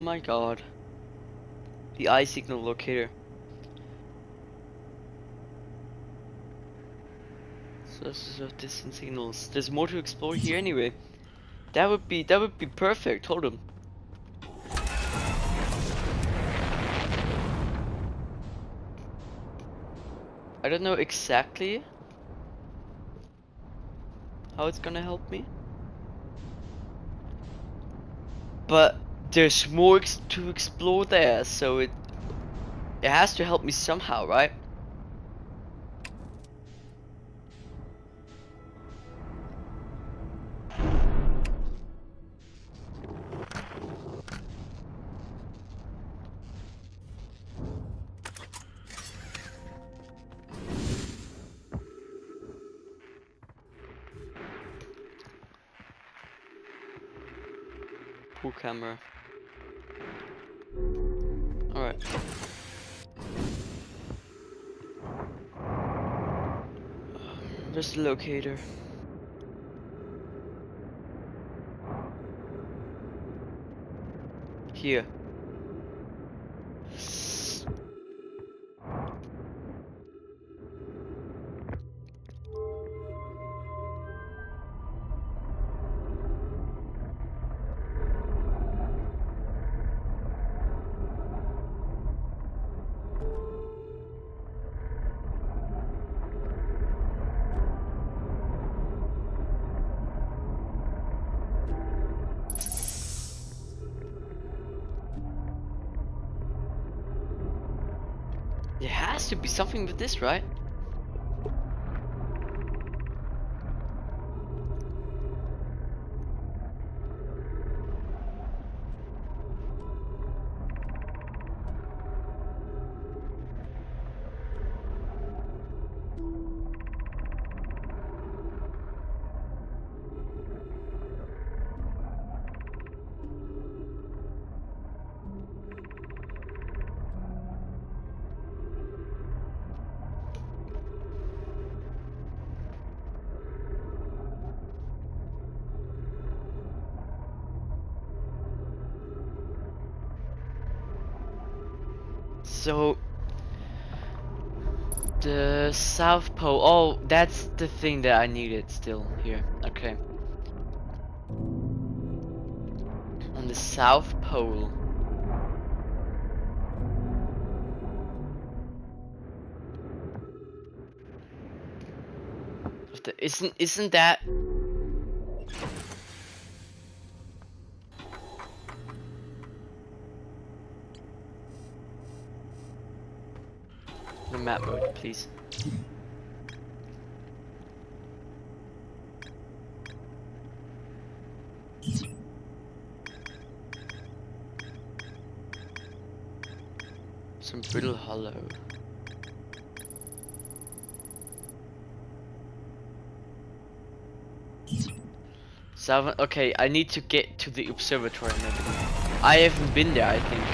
My god. The eye signal locator. Sources of distant signals. There's more to explore here anyway. That would be perfect. Hold on. I don't know exactly how it's gonna help me, but there's more to explore there, so it has to help me somehow, right? Pool camera. Alright. There's the locator. Here. There has to be something with this, right? So the South Pole. Oh, that's the thing that I needed still here. Okay. On the South Pole. Isn't that the map mode, please? Some brittle hollow. South. Okay, I need to get to the observatory maybe. I haven't been there, I think.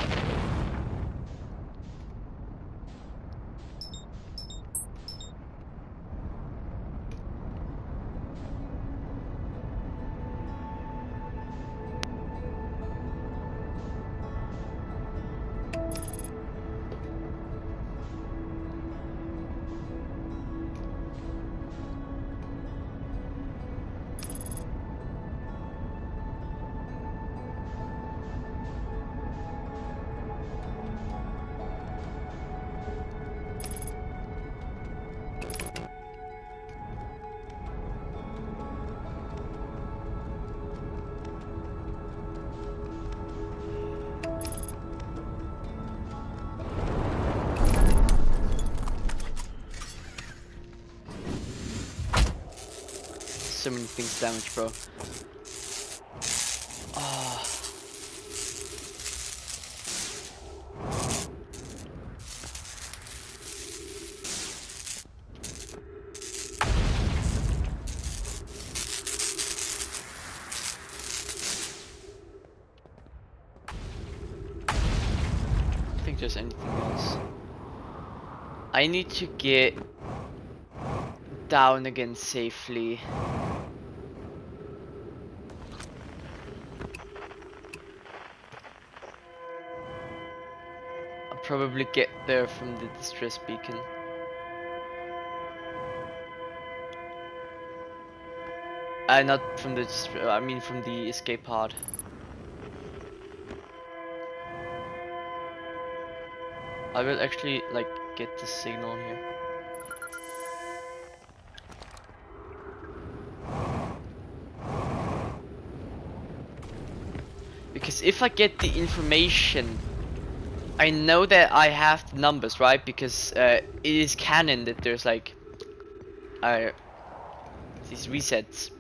So many things damaged, bro. Oh. I don't think there's anything else. I need to get down again safely. probably get there from the distress beacon. Not from the, I mean from the escape pod. I will actually like get the signal here. Because if I get the information, I know that I have the numbers, right? Because it is canon that there's like these resets.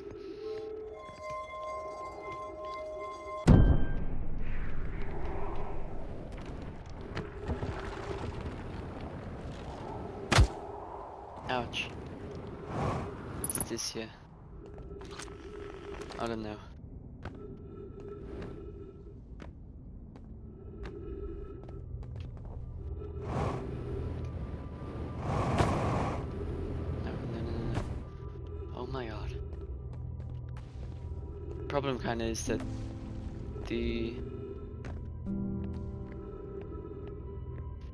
Ouch. What's this here? I don't know. No. Oh my god. Problem kinda is that the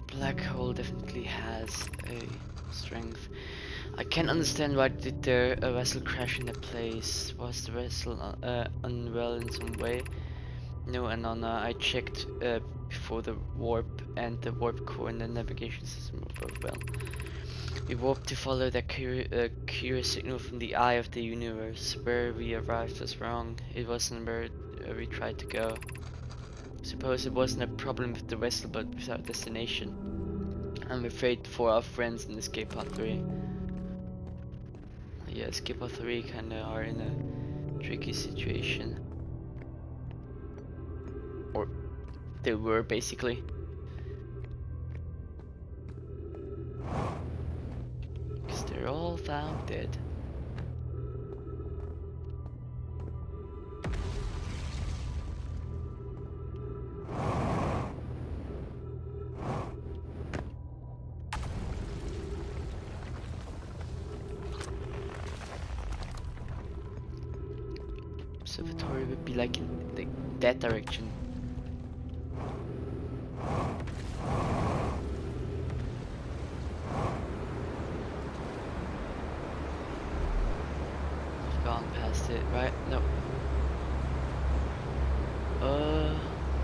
black hole definitely has a strength. I can't understand why did there a vessel crash in the place. Was the vessel unwell in some way? No, Anona, I checked before the warp, and the warp core and the navigation system were both well. We warped to follow that curious signal from the eye of the universe. Where we arrived was wrong. It wasn't where we tried to go. Suppose it wasn't a problem with the vessel, but with our destination. I'm afraid for our friends in Escape Pod 3. Yeah, Escape Pod 3 kinda are in a tricky situation. Or they were basically. Because they're all found dead. Observatory would be like in that direction. I've gone past it, right? No.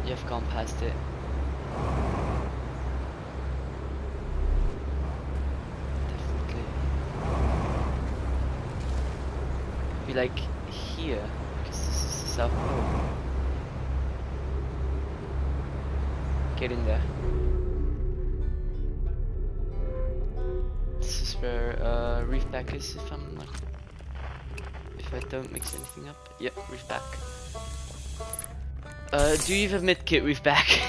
You've gone past it. Definitely. Be like here, because this is the South Pole. Get in there. This is where Reefback is, if I'm like, if I don't mix anything up. Yep, Reefback. Do you have a medkit, Reefback?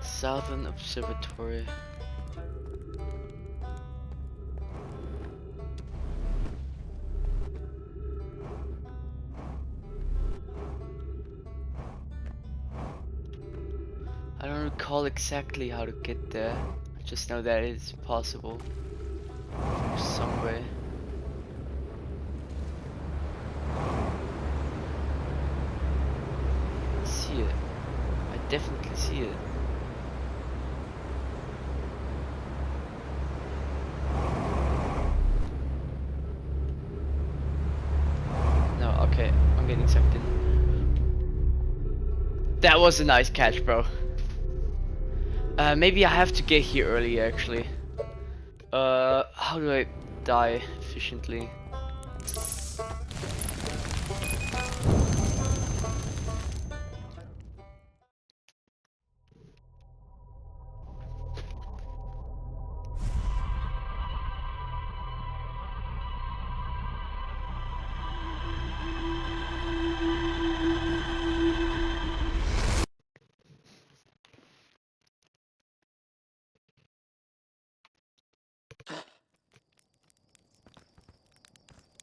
Southern Observatory. I don't recall exactly how to get there. I just know that it's possible. Some way. I see it. I definitely see it. No, okay, I'm getting sucked in. That was a nice catch, bro. Maybe I have to get here early, actually. How do I die efficiently?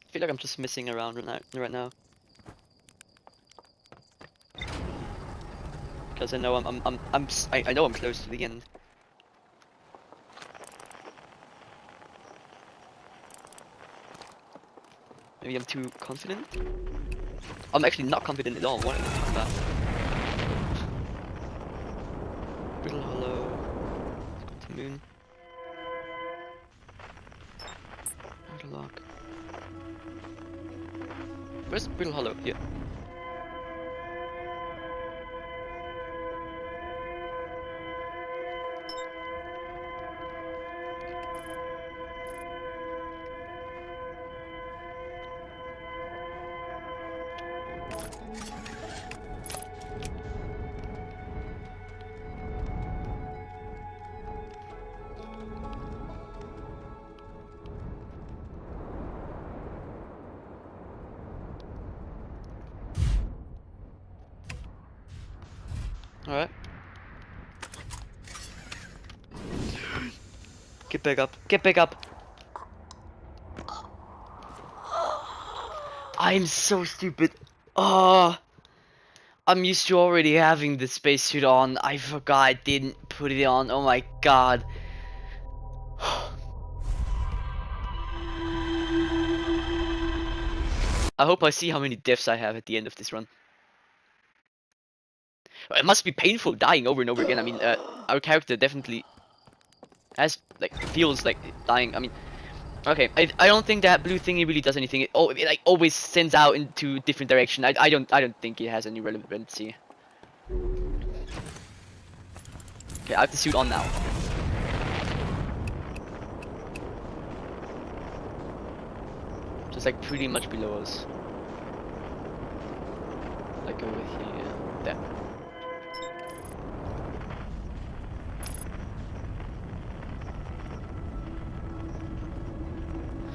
I feel like I'm just messing around right now. Because I know I know I'm close to the end. Maybe I'm too confident? I'm actually not confident at all. What am I talking about? Brittle Hollow. Let's go to Moon. Outer Lock. Where's Brittle Hollow? Here. Alright. Get back up. Get back up. I'm so stupid. Oh, I'm used to already having the spacesuit on. I forgot I didn't put it on. Oh my god. I hope I see how many deaths I have at the end of this run. It must be painful dying over and over again. I mean, our character definitely has, like, feels like dying. I mean, okay, I don't think that blue thingy really does anything. It like always sends out into different direction. I don't think it has any relevancy. Okay, I have the suit on now. Just like pretty much below us. Like over here. There.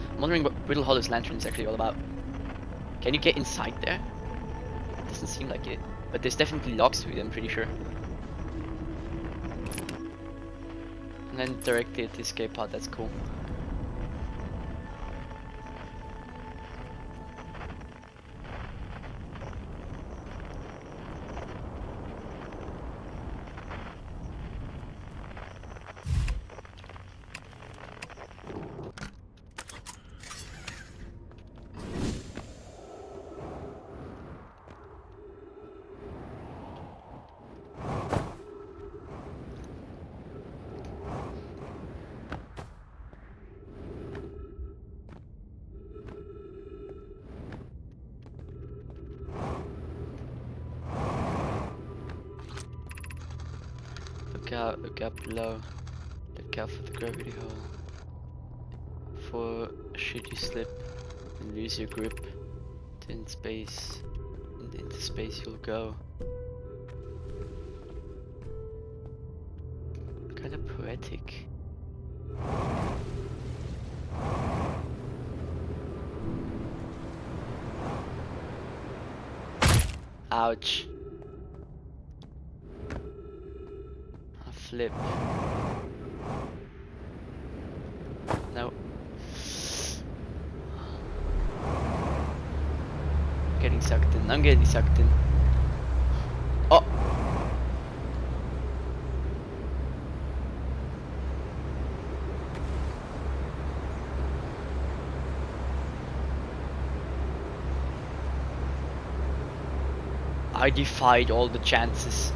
I'm wondering what Brittle Hollow's lantern is actually all about. Can you get inside there? Doesn't seem like it. But there's definitely locks to it, I'm pretty sure. And then directly at the escape pod, that's cool. Look out below. Look out for the gravity hole. For should you slip and lose your grip, then space, and into space you'll go. Kind of poetic. Ouch. Flip. No. Getting sucked in. I'm getting sucked in. Oh! I defied all the chances.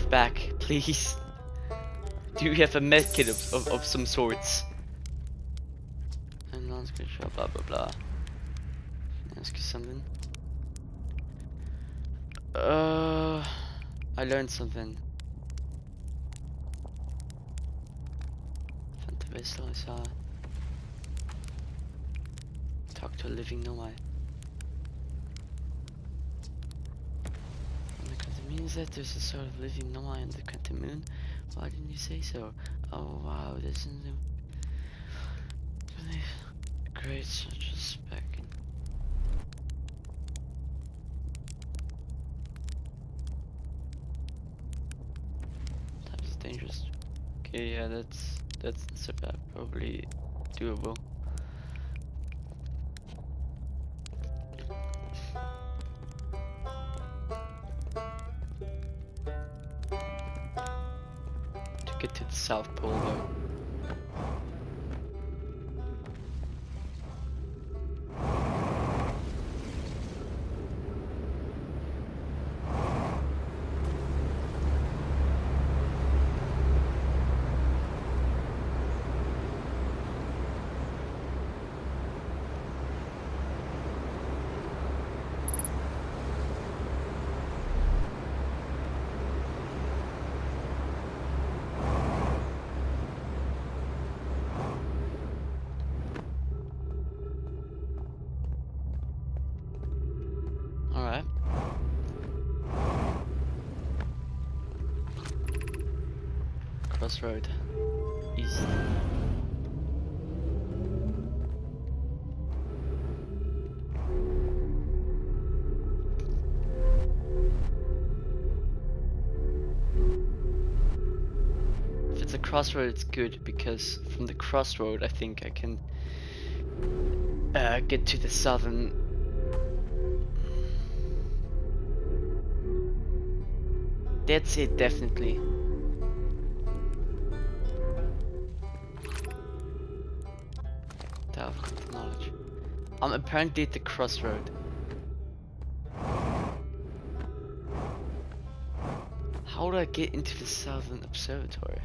Back, please. Do you have a medkit of some sorts? And non-screenshot, blah blah blah. Can I ask you something? I learned something. Found the vessel I saw. Talk to a living nomad. Means that there's a sort of living nomad on the Quantum Moon. Why didn't you say so? Oh wow, this isn't great, such a spec. That's dangerous. Okay, yeah, that's so bad. Probably doable. Get to the South Pole though. crossroad. East. If it's a crossroad, it's good because from the crossroad, I think I can get to the southern. That's it, definitely. Tower of knowledge. I'm apparently at the crossroad. How do I get into the southern observatory?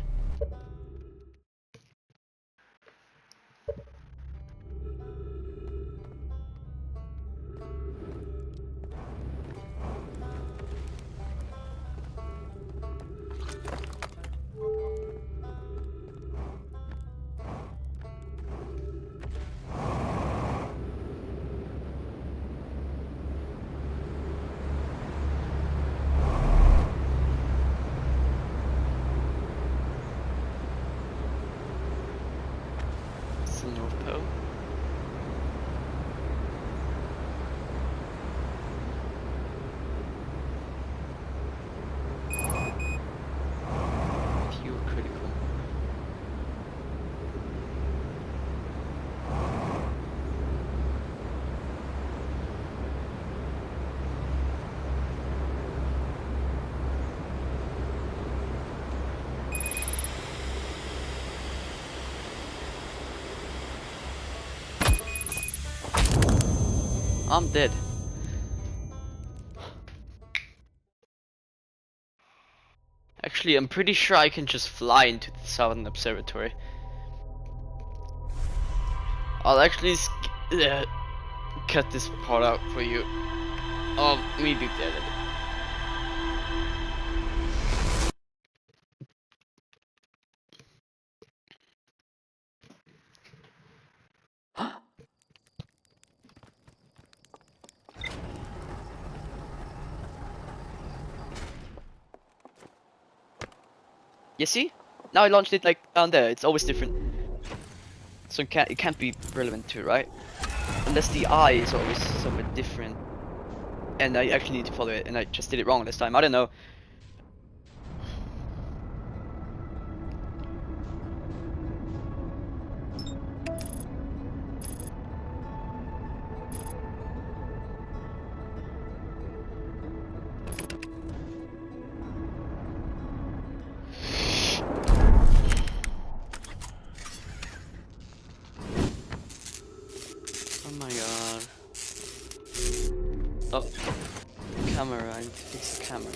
It's the North Pole. Fuel critical. I'm dead. Actually, I'm pretty sure I can just fly into the southern observatory. I'll actually cut this part out for you. Oh, me do that. You see? Now I launched it like down there. It's always different. So it can't be relevant to, right? Unless the eye is always somewhat different. And I actually need to follow it, and I just did it wrong this time. I don't know. Oh my god. Oh, camera. I need to fix the camera.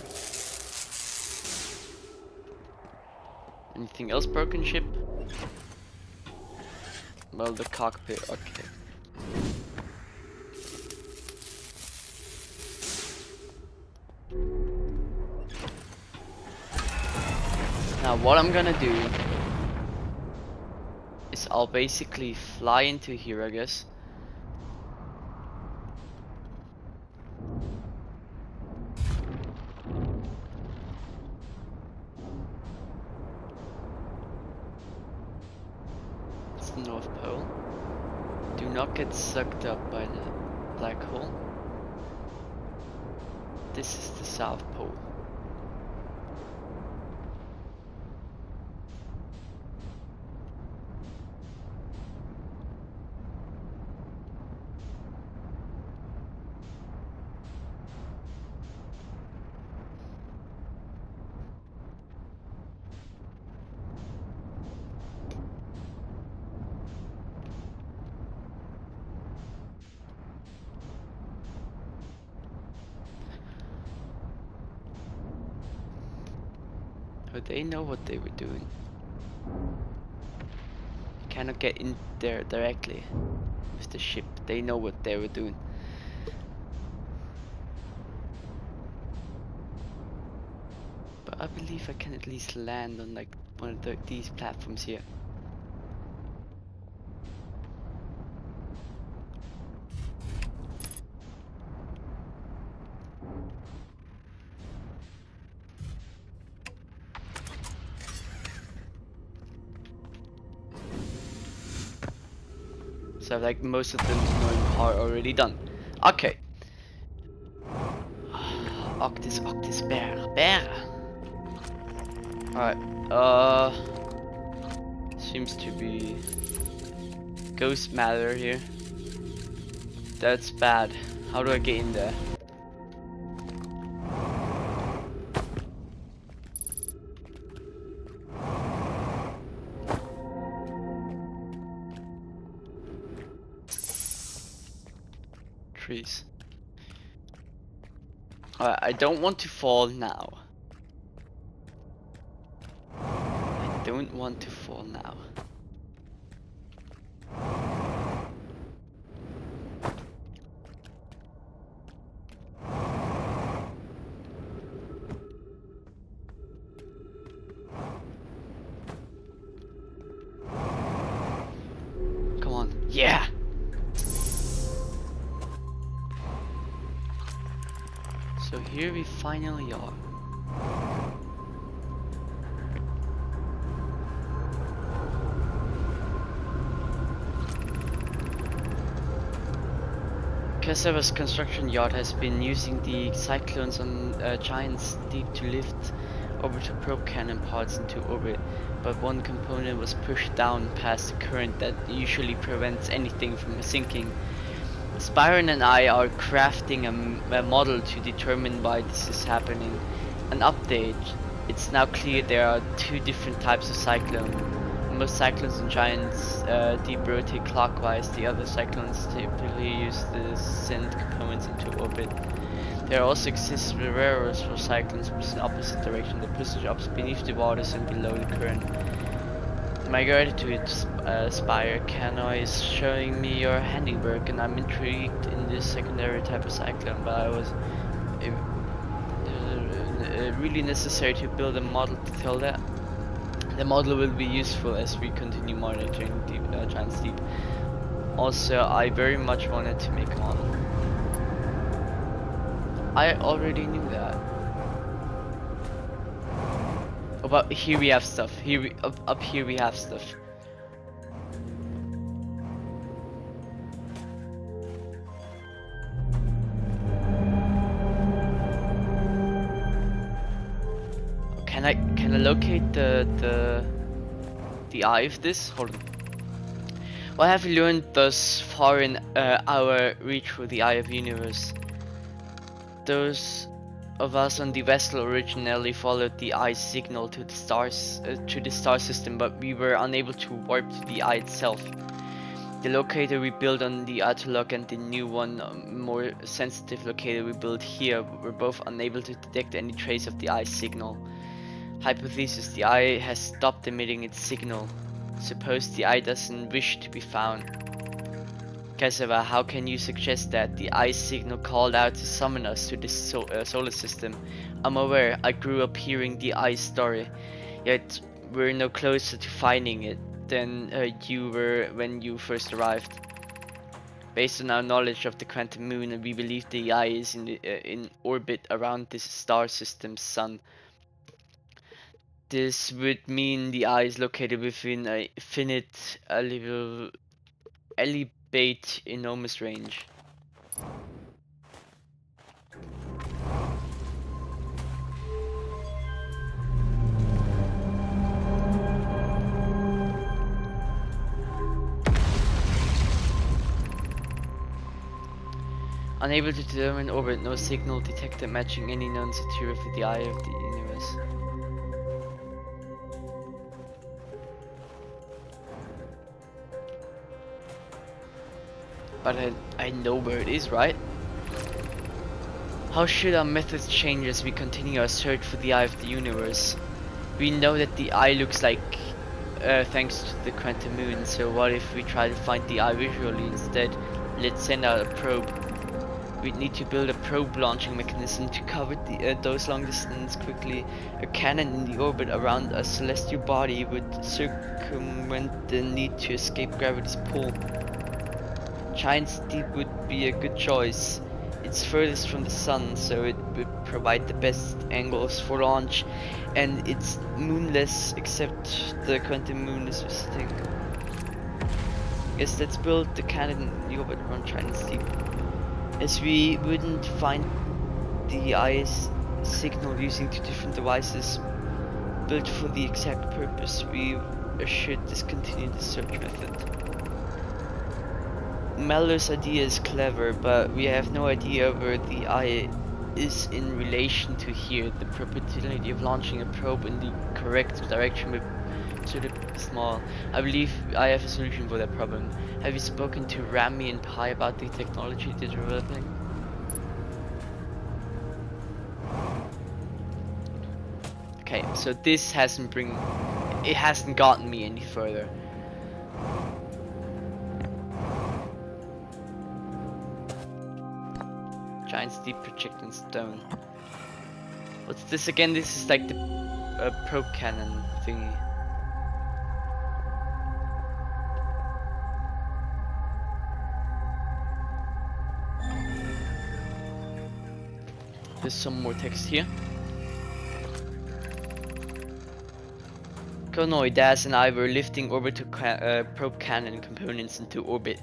Anything else broken, ship? Well, the cockpit. Okay. Now what I'm gonna do is I'll basically fly into here, I guess. It's the North Pole. Do not get sucked up by the black hole. This is the South Pole. But they know what they were doing. You cannot get in there directly with the ship. They know what they were doing. But I believe I can at least land on like one of these platforms here. So like most of the annoying part already done. Okay. Octis, bear. Alright, seems to be ghost matter here. That's bad. How do I get in there? Trees. Alright, I don't want to fall now. I don't want to fall now. Come on. Yeah! So here we finally are. Casaba's construction yard has been using the cyclones on Giant's Deep to lift orbital probe cannon parts into orbit, but one component was pushed down past the current that usually prevents anything from sinking. Spyron and I are crafting a model to determine why this is happening. An update. It's now clear there are two different types of cyclone. Most cyclones and giants deep rotate clockwise. The other cyclones typically use the send components into orbit. There also exists rarer for cyclones which is in opposite direction. They push jobs beneath the waters and below the current. My gratitude, Spire. Canoe is showing me your handiwork, and I'm intrigued in this secondary type of cyclone, but I was really necessary to build a model to tell that. The model will be useful as we continue monitoring deep, Giant's Deep. Also, I very much wanted to make a model. I already knew that. Oh, but here we have stuff. Here up here we have stuff. Can I locate the eye of this? Hold on. What have we learned thus far in our reach through the Eye of the Universe? Those of us on the vessel originally followed the eye signal to the stars, to the star system, but we were unable to warp to the eye itself. The locator we built on the Atolok and the new one, more sensitive locator we built here, were both unable to detect any trace of the eye signal. Hypothesis: the eye has stopped emitting its signal. Suppose the eye doesn't wish to be found. Kasava, how can you suggest that? The eye signal called out to summon us to this solar system. I'm aware, I grew up hearing the eye story, yet we're no closer to finding it than you were when you first arrived. Based on our knowledge of the quantum moon, we believe the eye is in orbit around this star system's sun. This would mean the eye is located within a finite elevate enormous range. Unable to determine orbit, no signal detected matching any known material for the eye of the universe. But I know where it is, right? How should our methods change as we continue our search for the eye of the universe? We know that the eye looks like thanks to the quantum moon, so what if we try to find the eye visually instead? Let's send out a probe. We'd need to build a probe launching mechanism to cover those long distance quickly. A cannon in the orbit around a celestial body would circumvent the need to escape gravity's pull. Giant's Deep would be a good choice. It's furthest from the sun, so it would provide the best angles for launch, and it's moonless except the quantum moon is visiting. Guess let's build the cannon in the orbit around China's deep. As we wouldn't find the IS signal using two different devices built for the exact purpose, we should discontinue the search method. Mellor's idea is clever, but we have no idea where the eye is in relation to here. The probability of launching a probe in the correct direction would be small. I believe I have a solution for that problem. Have you spoken to Rami and Pi about the technology they're developing? Okay, so this hasn't gotten me any further. Giant steep projecting stone. What's this again? This is like the probe cannon thingy. There's some more text here. Konoe, Daz and I were lifting orbital probe cannon components into orbit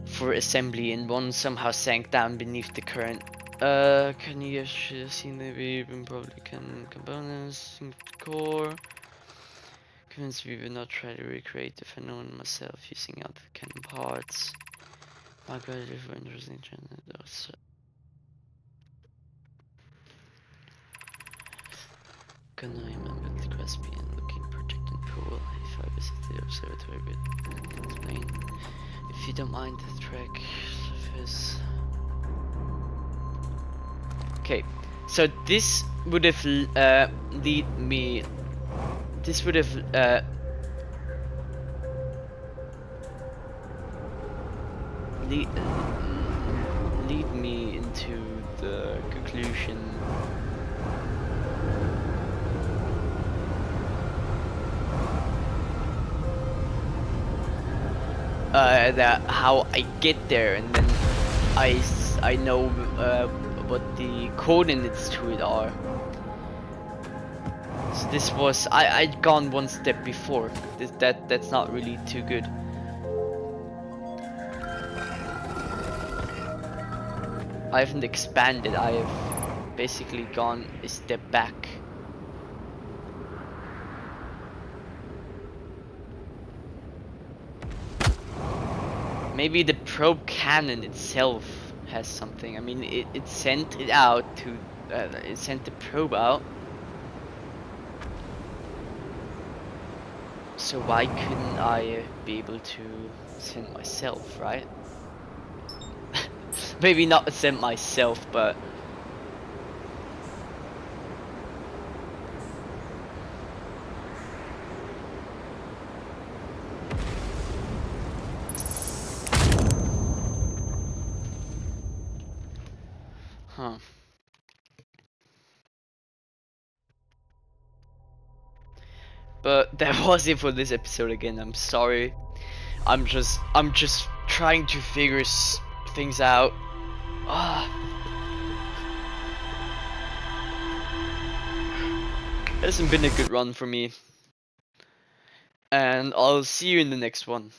for assembly, and one somehow sank down beneath the current. Can you have seen the even probably can components in the core? Convinced we will not try to recreate the phenomenon myself using out the cannon parts. My god, if we're interesting those. Konoe remembered the Caspian looking projecting pool. If I visit the observatory, but explain. If you don't mind the track surface. Okay, so this would have lead me. This would have lead me into the conclusion that how I get there, and then I know what the coordinates to it are. So this was I'd gone one step before. That's not really too good. I haven't expanded. I have basically gone a step back. Maybe the probe cannon itself has something. I mean, it sent it out to, it sent the probe out. So why couldn't I be able to send myself, right? Maybe not send myself, but... Huh. But that was it for this episode again. I'm sorry. I'm just trying to figure things out. Hasn't been a good run for me. And I'll see you in the next one.